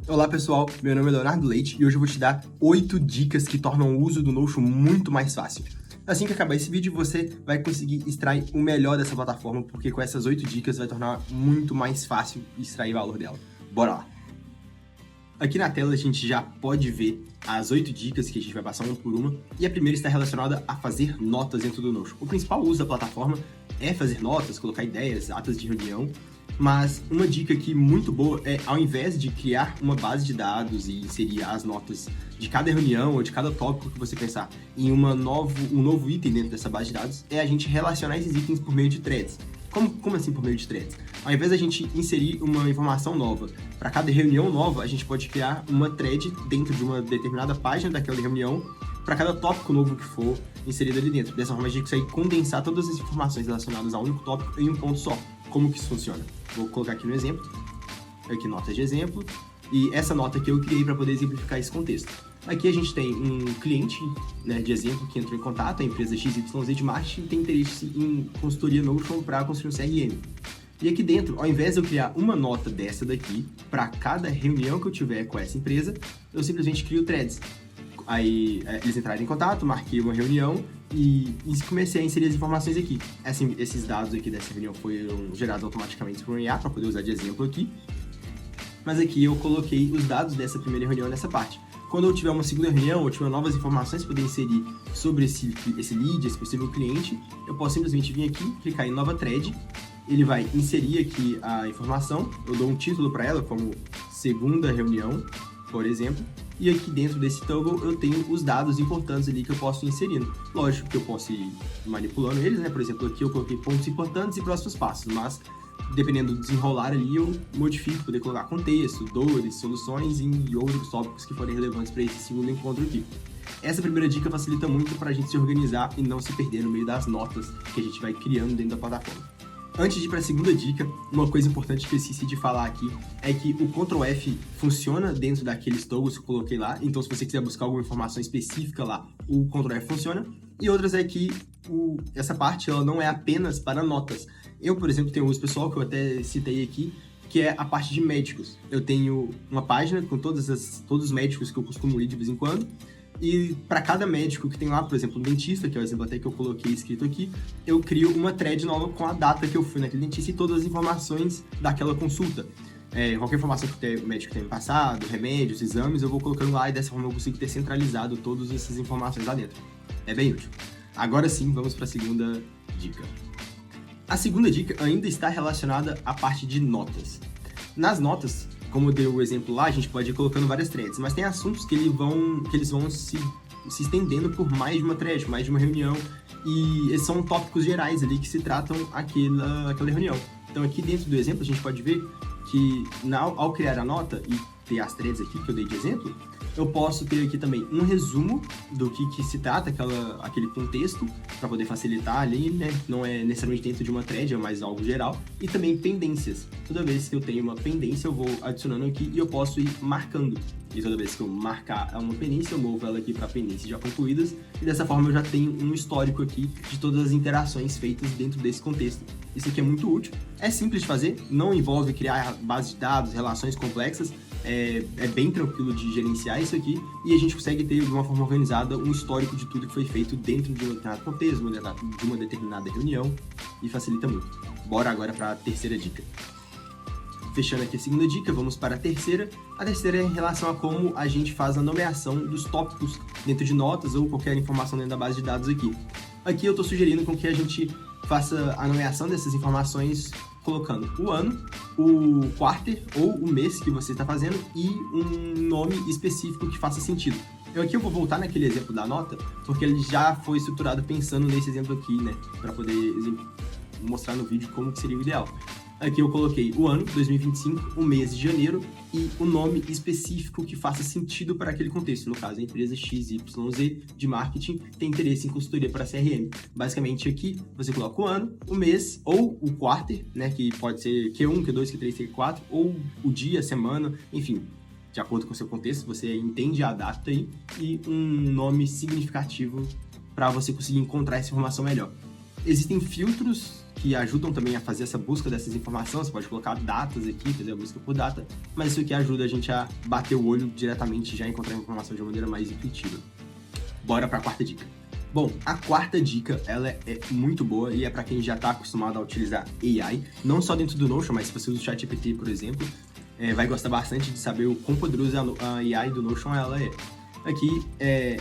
Olá pessoal, meu nome é Leonardo Leite e hoje eu vou te dar 8 dicas que tornam o uso do Notion muito mais fácil. Assim que acabar esse vídeo, você vai conseguir extrair o melhor dessa plataforma, porque com essas 8 dicas vai tornar muito mais fácil extrair valor dela. Bora lá! Aqui na tela a gente já pode ver as 8 dicas que a gente vai passar uma por uma, e a primeira está relacionada a fazer notas dentro do Notion. O principal uso da plataforma é fazer notas, colocar ideias, atas de reunião, mas uma dica aqui muito boa é, ao invés de criar uma base de dados e inserir as notas de cada reunião ou de cada tópico que você pensar em um novo item dentro dessa base de dados, é a gente relacionar esses itens por meio de threads. Como assim por meio de threads? Ao invés da gente inserir uma informação nova para cada reunião nova, a gente pode criar uma thread dentro de uma determinada página daquela reunião para cada tópico novo que for inserido ali dentro. Dessa forma, a gente consegue condensar todas as informações relacionadas a um único tópico em um ponto só. Como que isso funciona? Vou colocar aqui no exemplo. Aqui, notas de exemplo. E essa nota aqui eu criei para poder exemplificar esse contexto. Aqui a gente tem um cliente, né, de exemplo que entrou em contato, a empresa XYZ de marketing tem interesse em consultoria Notion para construir um CRM. E aqui dentro, ao invés de eu criar uma nota dessa daqui, para cada reunião que eu tiver com essa empresa, eu simplesmente crio threads. Aí eles entraram em contato, marquei uma reunião e comecei a inserir as informações aqui. Assim, esses dados aqui dessa reunião foram gerados automaticamente por um IA, para poder usar de exemplo aqui. Mas aqui eu coloquei os dados dessa primeira reunião nessa parte. Quando eu tiver uma segunda reunião ou tiver novas informações para poder inserir sobre esse lead, esse possível cliente, eu posso simplesmente vir aqui, clicar em nova thread, ele vai inserir aqui a informação, eu dou um título para ela, como segunda reunião, por exemplo, e aqui dentro desse toggle eu tenho os dados importantes ali que eu posso ir inserindo. Lógico que eu posso ir manipulando eles, né? Por exemplo, aqui eu coloquei pontos importantes e próximos passos, mas dependendo do desenrolar ali, eu modifico, poder colocar contexto, dores, soluções e outros tópicos que forem relevantes para esse segundo encontro aqui. Essa primeira dica facilita muito para a gente se organizar e não se perder no meio das notas que a gente vai criando dentro da plataforma. Antes de ir para a segunda dica, uma coisa importante que eu esqueci de falar aqui é que o Ctrl F funciona dentro daqueles toggles que eu coloquei lá, então se você quiser buscar alguma informação específica lá, o Ctrl F funciona. E outras é que essa parte ela não é apenas para notas. Eu, por exemplo, tenho um uso pessoal que eu até citei aqui, que é a parte de médicos. Eu tenho uma página com todos os médicos que eu costumo ir de vez em quando, e para cada médico que tem lá, por exemplo, um dentista, que é o exemplo até que eu coloquei escrito aqui, eu crio uma thread nova com a data que eu fui naquele dentista e todas as informações daquela consulta. Qualquer informação que o médico tenha passado, remédios, exames, eu vou colocando lá e dessa forma eu consigo ter centralizado todas essas informações lá dentro. É bem útil. Agora sim, vamos para a segunda dica. A segunda dica ainda está relacionada à parte de notas. Nas notas, como eu dei o exemplo lá, a gente pode ir colocando várias threads, mas tem assuntos que eles vão se estendendo por mais de uma thread, mais de uma reunião, e esses são tópicos gerais ali que se tratam aquela reunião. Então aqui dentro do exemplo a gente pode ver que ao criar a nota e ter as threads aqui que eu dei de exemplo, eu posso ter aqui também um resumo do que se trata aquele contexto, para poder facilitar ali, né? Não é necessariamente dentro de uma thread, é mais algo geral. E também pendências. Toda vez que eu tenho uma pendência, eu vou adicionando aqui e eu posso ir marcando. E toda vez que eu marcar uma pendência, eu movo ela aqui para pendências já concluídas. E dessa forma eu já tenho um histórico aqui de todas as interações feitas dentro desse contexto. Isso aqui é muito útil. É simples de fazer, não envolve criar bases de dados, relações complexas. É bem tranquilo de gerenciar isso aqui e a gente consegue ter de uma forma organizada um histórico de tudo que foi feito dentro de um determinado contexto, de uma determinada reunião, e facilita muito. Bora agora para a terceira dica. Fechando aqui a segunda dica, vamos para a terceira. A terceira é em relação a como a gente faz a nomeação dos tópicos dentro de notas ou qualquer informação dentro da base de dados aqui. Aqui eu estou sugerindo com que a gente faça a nomeação dessas informações colocando o ano, o quarter ou o mês que você está fazendo e um nome específico que faça sentido. Aqui eu vou voltar naquele exemplo da nota, porque ele já foi estruturado pensando nesse exemplo aqui, né? Para poder mostrar no vídeo como que seria o ideal. Aqui eu coloquei o ano, 2025, o mês de janeiro e o nome específico que faça sentido para aquele contexto. No caso, a empresa XYZ de marketing tem interesse em consultoria para CRM. Basicamente aqui você coloca o ano, o mês ou o quarter, né, que pode ser Q1, Q2, Q3, Q4, ou o dia, a semana, enfim. De acordo com o seu contexto, você entende a data aí e um nome significativo para você conseguir encontrar essa informação melhor. Existem filtros que ajudam também a fazer essa busca dessas informações. Você pode colocar datas aqui, fazer a busca por data, mas isso aqui ajuda a gente a bater o olho diretamente e já encontrar a informação de uma maneira mais intuitiva. Bora para a quarta dica. Bom, a quarta dica, ela é muito boa e é para quem já está acostumado a utilizar AI, não só dentro do Notion, mas se você usa o ChatGPT, por exemplo, vai gostar bastante de saber o quão poderosa a AI do Notion ela é. Aqui,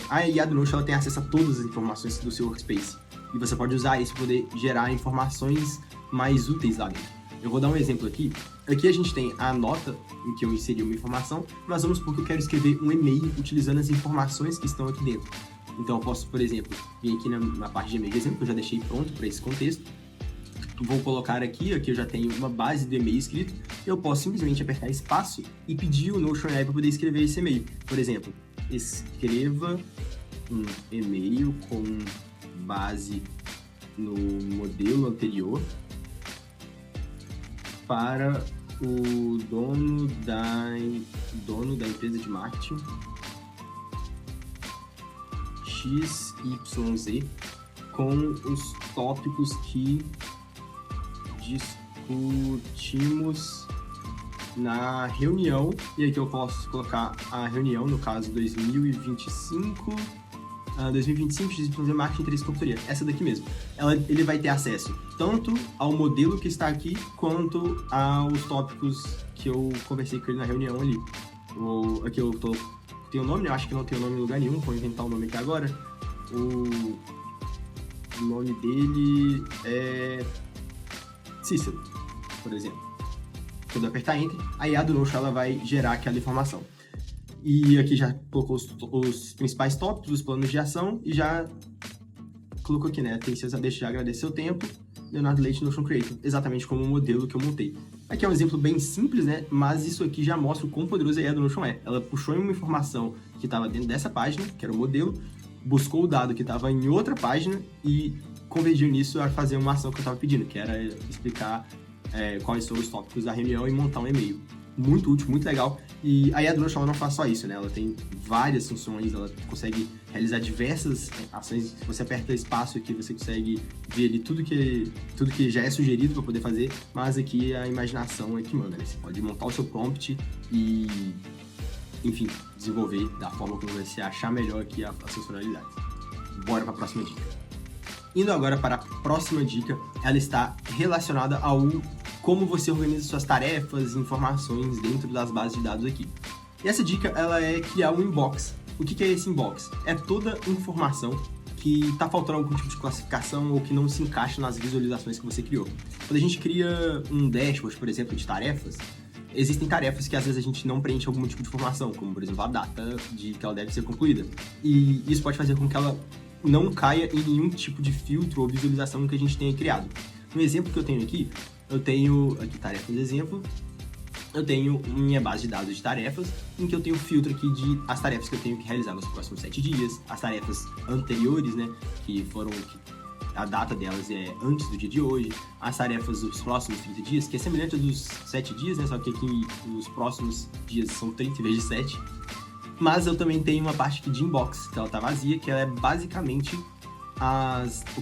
a AI do Notion ela tem acesso a todas as informações do seu workspace e você pode usar isso para poder gerar informações mais úteis lá dentro. Eu vou dar um exemplo aqui. Aqui a gente tem a nota em que eu inseri uma informação, mas vamos supor que eu quero escrever um e-mail utilizando as informações que estão aqui dentro. Então eu posso, por exemplo, vir aqui na parte de e-mail de exemplo, que eu já deixei pronto para esse contexto. Vou colocar aqui eu já tenho uma base do e-mail escrito. Eu posso simplesmente apertar espaço e pedir o Notion AI para poder escrever esse e-mail. Por exemplo, escreva um e-mail com base no modelo anterior para o dono da empresa de marketing XYZ com os tópicos que discutimos na reunião. E aqui eu posso colocar a reunião, no caso 2025 XYZ Marketing 3 Consultoria. Essa daqui mesmo. Ele vai ter acesso tanto ao modelo que está aqui, quanto aos tópicos que eu conversei com ele na reunião ali. Aqui eu tem o nome, eu acho que não tem o nome em lugar nenhum, vou inventar o nome aqui agora. O nome dele é Cícero, por exemplo. Quando eu apertar Enter, a IA do Notion ela vai gerar aquela informação. E aqui já colocou os principais tópicos, os planos de ação, e já colocou aqui, né? Deixa de agradecer o tempo, Leonardo Leite Notion Creator, exatamente como o modelo que eu montei. Aqui é um exemplo bem simples, né? Mas isso aqui já mostra o quão poderosa a IA do Notion é. Ela puxou uma informação que estava dentro dessa página, que era o modelo, buscou o dado que estava em outra página e convergiu nisso a fazer uma ação que eu estava pedindo, que era explicar quais são os tópicos da reunião e montar um e-mail. Muito útil, muito legal. E a IA do Notion ela não faz só isso, né? Ela tem várias funções, ela consegue realizar diversas ações. Se você aperta espaço aqui, você consegue ver ali tudo que já é sugerido para poder fazer, mas aqui a imaginação é que manda, né? Você pode montar o seu prompt e, enfim, desenvolver da forma como você achar melhor aqui as funcionalidades. Bora para a próxima dica. Indo agora para a próxima dica, ela está relacionada ao como você organiza suas tarefas e informações dentro das bases de dados aqui. E essa dica, ela é criar um inbox. O que é esse inbox? É toda informação que está faltando algum tipo de classificação ou que não se encaixa nas visualizações que você criou. Quando a gente cria um dashboard, por exemplo, de tarefas, existem tarefas que às vezes a gente não preenche algum tipo de informação, como por exemplo a data de que ela deve ser concluída. E isso pode fazer com que ela não caia em nenhum tipo de filtro ou visualização que a gente tenha criado. No exemplo que eu tenho aqui, tarefas exemplo, eu tenho minha base de dados de tarefas, em que eu tenho filtro aqui de as tarefas que eu tenho que realizar nos próximos 7 dias, as tarefas anteriores, né, a data delas é antes do dia de hoje, as tarefas dos próximos 30 dias, que é semelhante a dos 7 dias, né, só que aqui os próximos dias são 30 em vez de 7. Mas eu também tenho uma parte aqui de inbox, que ela tá vazia, que ela é basicamente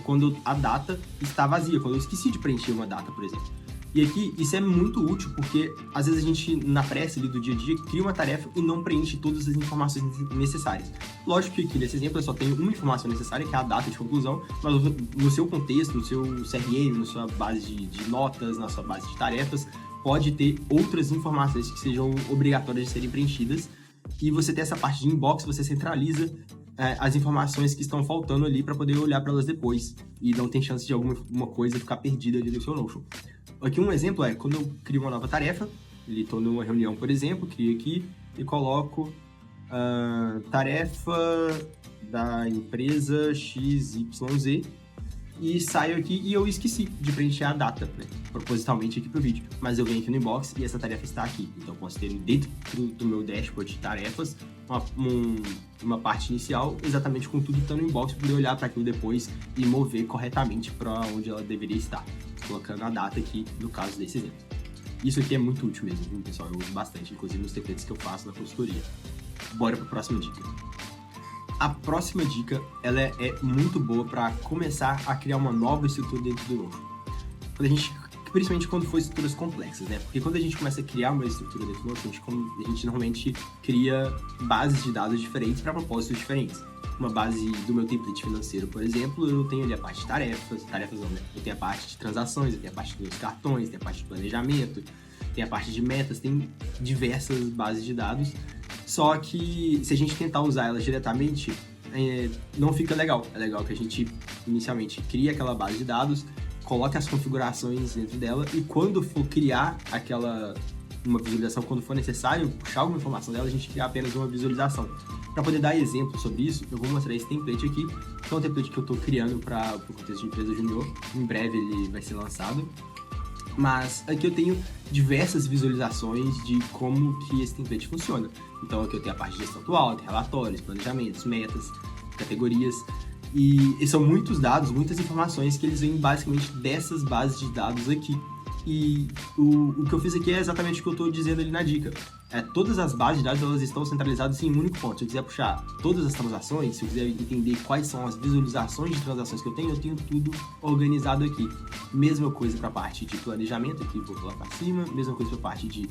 quando a data está vazia, quando eu esqueci de preencher uma data, por exemplo. E aqui, isso é muito útil, porque às vezes a gente, na pressa ali do dia a dia, cria uma tarefa e não preenche todas as informações necessárias. Lógico que aqui nesse exemplo eu só tenho uma informação necessária, que é a data de conclusão, mas no seu contexto, no seu CRM, na sua base de notas, na sua base de tarefas, pode ter outras informações que sejam obrigatórias de serem preenchidas. E você tem essa parte de inbox, você centraliza as informações que estão faltando ali para poder olhar para elas depois e não tem chance de alguma coisa ficar perdida ali no seu Notion. Aqui um exemplo é quando eu crio uma nova tarefa, estou numa reunião, por exemplo, crio aqui e coloco tarefa da empresa XYZ e saio aqui e eu esqueci de preencher a data, né, propositalmente aqui pro vídeo. Mas eu venho aqui no inbox e essa tarefa está aqui. Então eu posso ter dentro do meu dashboard de tarefas uma parte inicial exatamente com tudo que está no inbox para poder olhar para aquilo depois e mover corretamente para onde ela deveria estar, colocando a data aqui no caso desse exemplo. Isso aqui é muito útil mesmo, viu, pessoal? Eu uso bastante, inclusive nos templates que eu faço na consultoria. Bora para a próxima dica. A próxima dica, ela é muito boa para começar a criar uma nova estrutura dentro do Notion. principalmente quando for estruturas complexas, né? Porque quando a gente começa a criar uma estrutura dentro do Notion, a gente normalmente cria bases de dados diferentes para propósitos diferentes. Uma base do meu template financeiro, por exemplo, eu tenho ali a parte de tarefas não, né? Eu tenho a parte de transações, eu tenho a parte dos cartões, tem a parte de planejamento, tem a parte de metas, tem diversas bases de dados, só que se a gente tentar usar elas diretamente, não fica legal. É legal que a gente inicialmente crie aquela base de dados, coloque as configurações dentro dela e quando for criar uma visualização, quando for necessário puxar alguma informação dela, a gente criar apenas uma visualização. Para poder dar exemplo sobre isso, eu vou mostrar esse template aqui, que é um template que eu estou criando para o contexto de empresa junior. Em breve ele vai ser lançado. Mas aqui eu tenho diversas visualizações de como que esse template funciona. Então aqui eu tenho a parte de gestão atual, relatórios, planejamentos, metas, categorias. E são muitos dados, muitas informações que eles vêm basicamente dessas bases de dados aqui. E o que eu fiz aqui é exatamente o que eu estou dizendo ali na dica. Todas as bases de dados elas estão centralizadas em um único ponto. Se eu quiser puxar todas as transações, se eu quiser entender quais são as visualizações de transações que eu tenho tudo organizado aqui. Mesma coisa para a parte de planejamento, aqui vou pular para cima. Mesma coisa para a parte de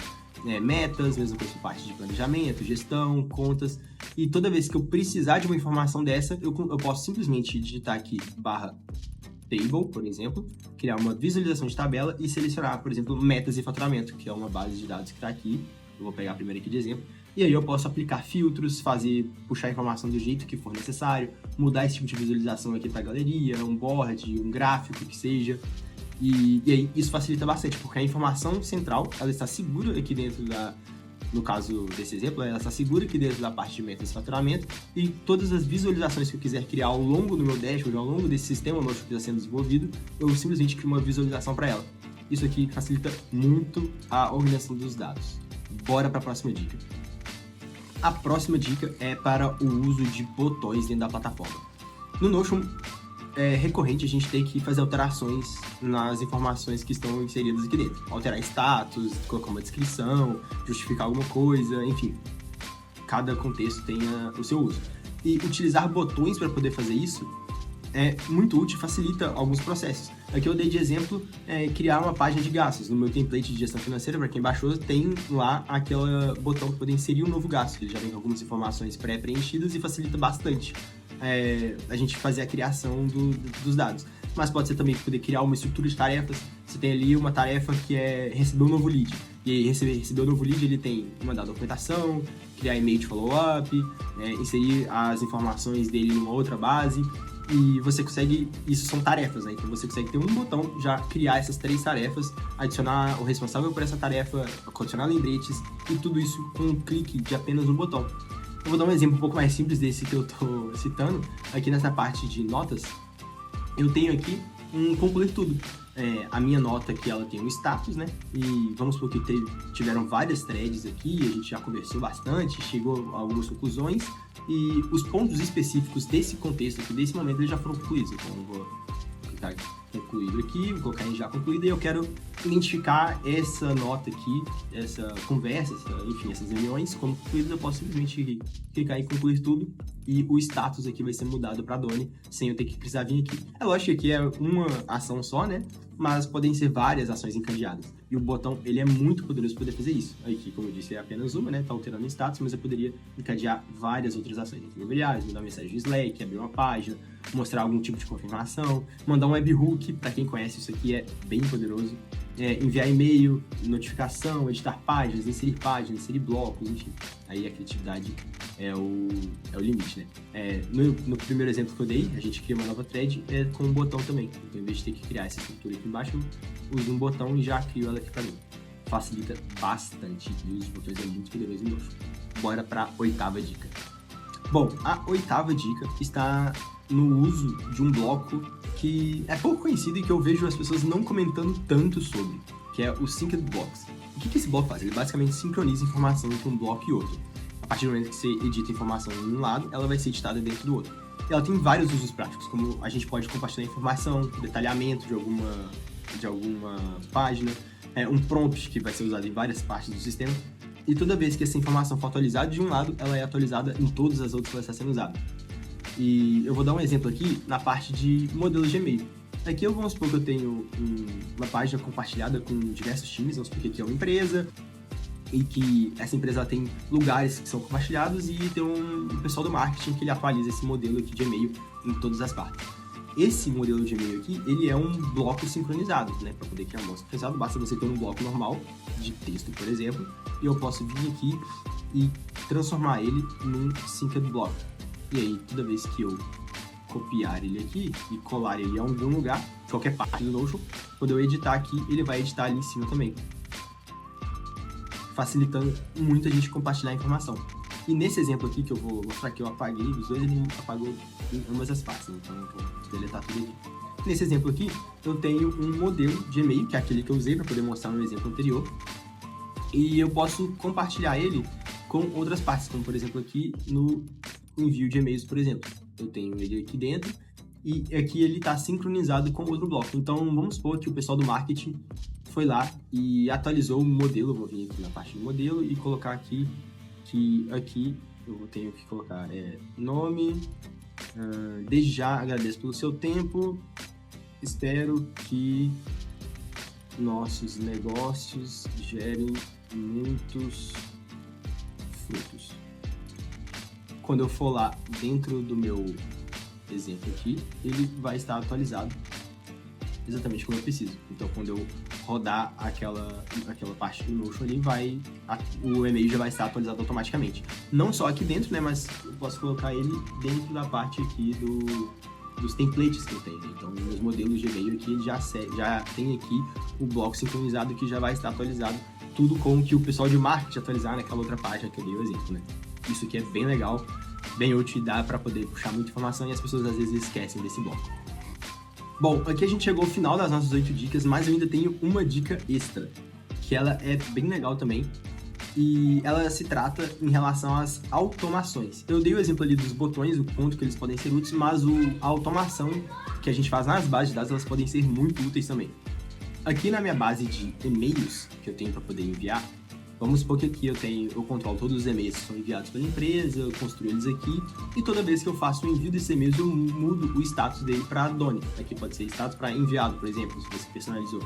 metas, mesma coisa para a parte de planejamento, gestão, contas. E toda vez que eu precisar de uma informação dessa, eu posso simplesmente digitar aqui /table, por exemplo, criar uma visualização de tabela e selecionar, por exemplo, metas e faturamento, que é uma base de dados que está aqui. Eu vou pegar a primeira aqui de exemplo. E aí eu posso aplicar filtros, puxar a informação do jeito que for necessário, mudar esse tipo de visualização aqui para a galeria, um board, um gráfico, que seja. E aí isso facilita bastante, porque a informação central, ela está segura aqui dentro no caso desse exemplo, ela está segura aqui dentro da parte de metas e faturamento, e todas as visualizações que eu quiser criar ao longo do meu dashboard, ao longo desse sistema Notion que está sendo desenvolvido, eu simplesmente crio uma visualização para ela. Isso aqui facilita muito a organização dos dados. Bora para a próxima dica. A próxima dica é para o uso de botões dentro da plataforma. No Notion, é recorrente a gente ter que fazer alterações nas informações que estão inseridas aqui dentro. Alterar status, colocar uma descrição, justificar alguma coisa, enfim. Cada contexto tem o seu uso. E utilizar botões para poder fazer isso é muito útil e facilita alguns processos. Aqui eu dei de exemplo criar uma página de gastos. No meu template de gestão financeira, para quem baixou, tem lá aquele botão para poder inserir um novo gasto. Ele já vem com algumas informações pré-preenchidas e facilita bastante a gente fazer a criação dos dados. Mas pode ser também poder criar uma estrutura de tarefas. Você tem ali uma tarefa que é receber um novo lead. E aí, receber o novo lead, ele tem mandar documentação, criar e-mail de follow-up, inserir as informações dele numa outra base. E você consegue, isso são tarefas, né? Então você consegue ter um botão, já criar essas 3 tarefas, adicionar o responsável por essa tarefa, adicionar lembretes, e tudo isso com um clique de apenas um botão. Eu vou dar um exemplo um pouco mais simples desse que eu tô citando. Aqui nessa parte de notas, eu tenho aqui um concluir tudo. A minha nota aqui, ela tem um status, né? E vamos supor que tiveram várias threads aqui, a gente já conversou bastante, chegou a algumas conclusões, e os pontos específicos desse contexto aqui, desse momento, eles já foram concluídos. Então eu vou clicar em concluído aqui, vou colocar em já concluído, e eu quero identificar essa nota aqui, essa conversa, enfim, essas reuniões como concluídas. Eu posso simplesmente clicar em concluir tudo, e o status aqui vai ser mudado para Doni, sem eu ter que precisar vir aqui. É lógico que aqui é uma ação só, né? Mas podem ser várias ações encadeadas. E o botão, ele é muito poderoso para poder fazer isso. Aqui, como eu disse, é apenas uma, né? Tá alterando o status, mas eu poderia encadear várias outras ações imobiliárias, mandar mensagem no Slack, abrir uma página, mostrar algum tipo de confirmação, mandar um webhook, para quem conhece isso aqui é bem poderoso, enviar e-mail, notificação, editar páginas, inserir blocos, enfim. Aí a criatividade é o limite, né? No primeiro exemplo que eu dei, a gente cria uma nova thread com um botão também. Então, em vez de ter que criar essa estrutura aqui embaixo, eu uso um botão e já crio ela aqui para mim. Facilita bastante e os botões é muito poderoso no Notion. Bora para a 8ª dica. Bom, a 8ª dica está no uso de um bloco que é pouco conhecido e que eu vejo as pessoas não comentando tanto sobre, que é o Synced Blocks. O que esse bloco faz? Ele basicamente sincroniza informação entre um bloco e outro. A partir do momento que você edita informação em um lado, ela vai ser editada dentro do outro. E ela tem vários usos práticos, como a gente pode compartilhar informação, detalhamento de alguma página, um prompt que vai ser usado em várias partes do sistema. E toda vez que essa informação for atualizada de um lado, ela é atualizada em todas as outras que ela está sendo usada. E eu vou dar um exemplo aqui na parte de modelos de e-mail. Aqui vamos supor que eu tenho uma página compartilhada com diversos times, vamos supor que aqui é uma empresa, e que essa empresa tem lugares que são compartilhados e tem um pessoal do marketing que ele atualiza esse modelo aqui de e-mail em todas as partes. Esse modelo de e-mail aqui, ele é um bloco sincronizado, né? Para poder criar um bloco sincronizado, basta você ter um bloco normal de texto, por exemplo, e eu posso vir aqui e transformar ele num synced block. E aí, toda vez que eu copiar ele aqui e colar ele em algum lugar, qualquer parte do Notion, quando eu editar aqui, ele vai editar ali em cima também, facilitando muito a gente compartilhar a informação. E nesse exemplo aqui que eu vou mostrar que eu apaguei os dois, ele apagou em ambas as partes, então eu vou deletar tudo aqui. Nesse exemplo aqui, eu tenho um modelo de e-mail, que é aquele que eu usei para poder mostrar no exemplo anterior, e eu posso compartilhar ele com outras partes, como por exemplo aqui no envio de e-mails, por exemplo. Eu tenho ele aqui dentro, e aqui ele está sincronizado com outro bloco. Então, vamos supor que o pessoal do marketing foi lá e atualizou o modelo. Eu vou vir aqui na parte do modelo e colocar aqui, que aqui eu tenho que colocar nome. Desde já agradeço pelo seu tempo, espero que nossos negócios gerem muitos frutos. Quando eu for lá dentro do meu exemplo aqui, ele vai estar atualizado exatamente como eu preciso. Então, quando eu rodar aquela parte do Notion ali, o e-mail já vai estar atualizado automaticamente. Não só aqui dentro, né, mas eu posso colocar ele dentro da parte aqui dos templates que eu tenho. Então, meus modelos de e-mail aqui, ele já tem aqui o bloco sincronizado que já vai estar atualizado, tudo com o que o pessoal de marketing atualizar naquela outra página que eu dei o exemplo, né? Isso aqui é bem legal, bem útil e dá para poder puxar muita informação e as pessoas às vezes esquecem desse bloco. Bom, aqui a gente chegou ao final das nossas 8 dicas, mas eu ainda tenho uma dica extra, que ela é bem legal também, e ela se trata em relação às automações. Eu dei o exemplo ali dos botões, o quanto que eles podem ser úteis, mas a automação que a gente faz nas bases de dados, elas podem ser muito úteis também. Aqui na minha base de e-mails que eu tenho para poder enviar, vamos supor que aqui eu controlo todos os e-mails que são enviados pela empresa, eu construo eles aqui, e toda vez que eu faço o envio desses e-mails, eu mudo o status dele para Doni. Aqui pode ser status para enviado, por exemplo, se você personalizou.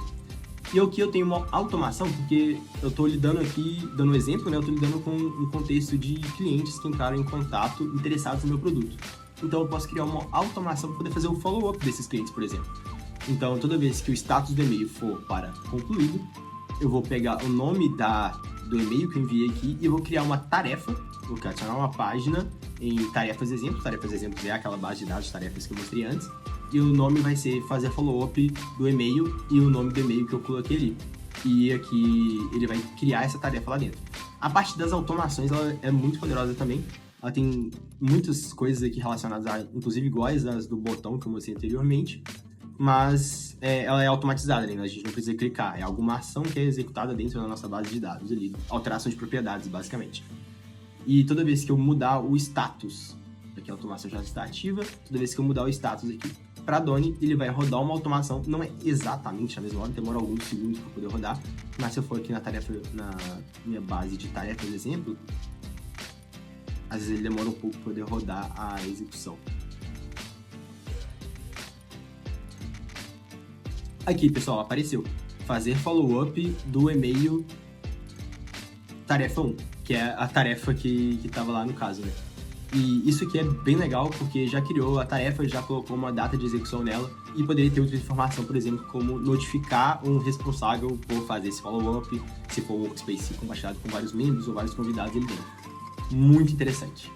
E aqui eu tenho uma automação, porque eu estou lidando aqui, dando um exemplo, né? Eu estou lidando com um contexto de clientes que entraram em contato interessados no meu produto. Então eu posso criar uma automação para poder fazer o follow-up desses clientes, por exemplo. Então toda vez que o status do e-mail for para concluído, eu vou pegar o nome do e-mail que eu enviei aqui e eu vou criar uma tarefa, vou adicionar uma página em tarefas exemplos. Tarefas exemplos é aquela base de dados de tarefas que eu mostrei antes. E o nome vai ser fazer follow-up do e-mail e o nome do e-mail que eu coloquei ali. E aqui ele vai criar essa tarefa lá dentro. A parte das automações ela é muito poderosa também. Ela tem muitas coisas aqui relacionadas a, inclusive iguais às do botão que eu mostrei anteriormente. Mas ela é automatizada, né? A gente não precisa clicar. É alguma ação que é executada dentro da nossa base de dados ali. Alteração de propriedades, basicamente. E toda vez que eu mudar o status, aqui a automação já está ativa, toda vez que eu mudar o status aqui para Doni, ele vai rodar uma automação. Não é exatamente na mesma hora, demora alguns segundos para poder rodar. Mas se eu for aqui na minha base de tarefas, exemplo, às vezes ele demora um pouco para poder rodar a execução. Aqui, pessoal, apareceu fazer follow-up do e-mail tarefa 1, que é a tarefa que estava lá no caso, né? E isso aqui é bem legal porque já criou a tarefa, já colocou uma data de execução nela e poderia ter outra informação, por exemplo, como notificar um responsável por fazer esse follow-up, se for um workspace compartilhado com vários membros ou vários convidados ali dentro. Muito interessante.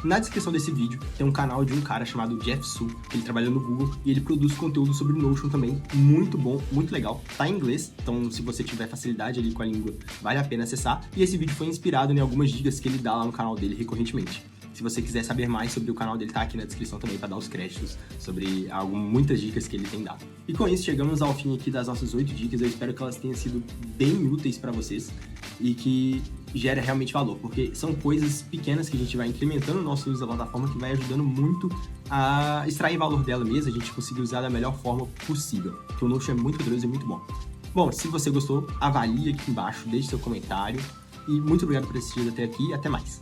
Na descrição desse vídeo tem um canal de um cara chamado Jeff Su, que ele trabalha no Google e ele produz conteúdo sobre Notion também, muito bom, muito legal. Tá em inglês, então se você tiver facilidade ali com a língua, vale a pena acessar. E esse vídeo foi inspirado em algumas dicas que ele dá lá no canal dele recorrentemente. Se você quiser saber mais sobre o canal dele, tá aqui na descrição também para dar os créditos sobre muitas dicas que ele tem dado. E com isso, chegamos ao fim aqui das nossas 8 dicas. Eu espero que elas tenham sido bem úteis para vocês e que gere realmente valor, porque são coisas pequenas que a gente vai incrementando no nosso uso da plataforma que vai ajudando muito a extrair valor dela mesmo, a gente conseguir usar da melhor forma possível, porque o Notion é muito poderoso e muito bom. Bom, se você gostou, avalie aqui embaixo, deixe seu comentário e muito obrigado por assistir até aqui e até mais.